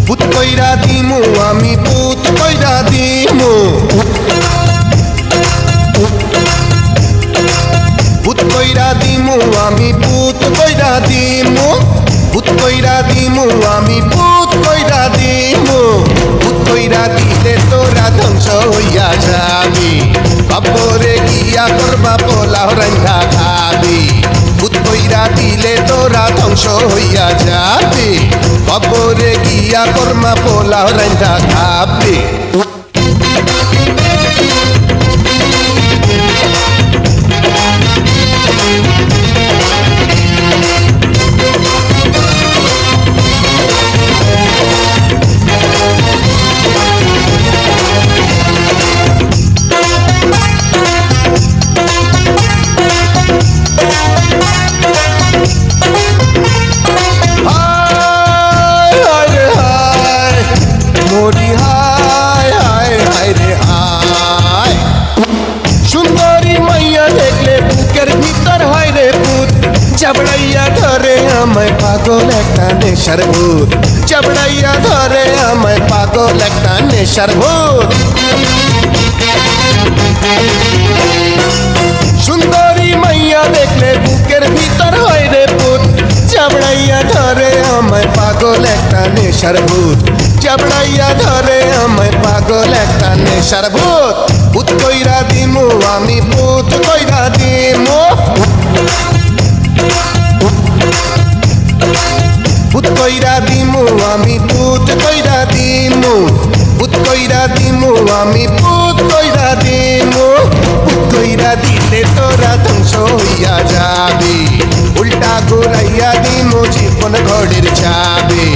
ভূত কইরা দিমু আমি ভূত কইরা দিমু ভূত কইরা দিমু আমি ভূত কইরা দিমু ভূত কইরা দিমু আমি ভূত কইরা দিমু ভূত কইরা দিলে তোরা ধ্বংস হইয়া যাবি বাপরে গিয়া করবা পোলাও রান্ধা খাবি ভূত কইরা দিলে তোরা ধ্বংস হইয়া যাবি বাপরে গিয়া করমা পোলাও রান্ধা খাবি মরি হায় হায় হায় রে হায় সুন্দরী মাইয়া দেখলে বুকের ভিতর হয় রে ভূত চাবড়াইয়া ধরে আমায় পাগল একটা নেশার ভূত চাবড়াইয়া ধরে আমায় পাগল একটা নেশার ভূত সুন্দরী মাইয়া দেখলে বুকের ভিতর হয় রে ভূত চাবড়াইয়া ধরে আমায় পাগল একটা নেশার ভূত চাবড়াইয়া ধরে আমায় পাগল একটা নেশার ভূত ভূত কইরা দিমু আমি ভূত কইরা দিমু ভূত কইরা দিমু আমি ভূত কইরা দিমু ভূত কইরা দিমু আমি ভূত কইরা দিমু ভূত কইরা দিলে তোরা ধ্বংস হইয়া যাবি উল্টা ঘুরাইয়া দিমু জীবন ঘড়ির চাবি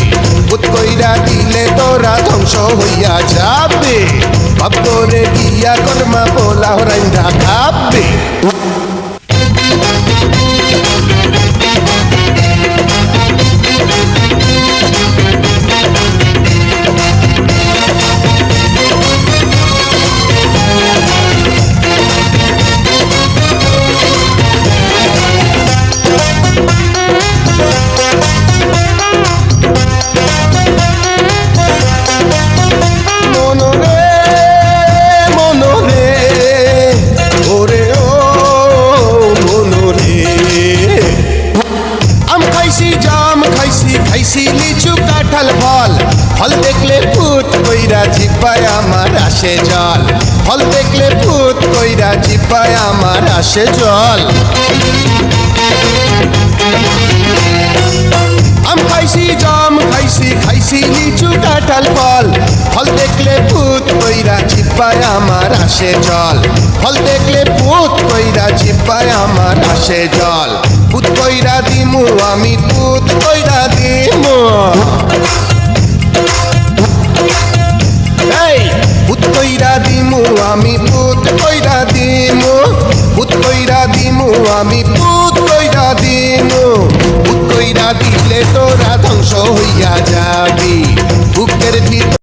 ভূত কইরা দিলে তোরা ধ্বংস হইয়া যাবে বাপরে গিয়া করমা পোলাও রান্ধা খাবে খাইছি লিচু কাঁঠাল ফল ফল দেখলে ভূত কইরা জিব্বায় আমার আসে জল ফল দেখলে ভূত কইরা জিব্বায় আমার আসে জল আম খাইছি জাম খাইছি খাইছি লিচু কাঁঠাল ফল ফল দেখলে ভূত কইরা জিব্বায় আমার আসে জল ফল দেখলে ভূত কইরা জিব্বায় আমার আসে জল ভূত কইরা দিমু আমি ভূত কইরা দিমু এই ভূত কইরা দিমু আমি ভূত কইরা দিমু ভূত কইরা দিমু আমি ভূত কইরা দিমু ভূত কইরা দিলে তোরা ধ্বংস হইয়া যাবি বুকের ভিতর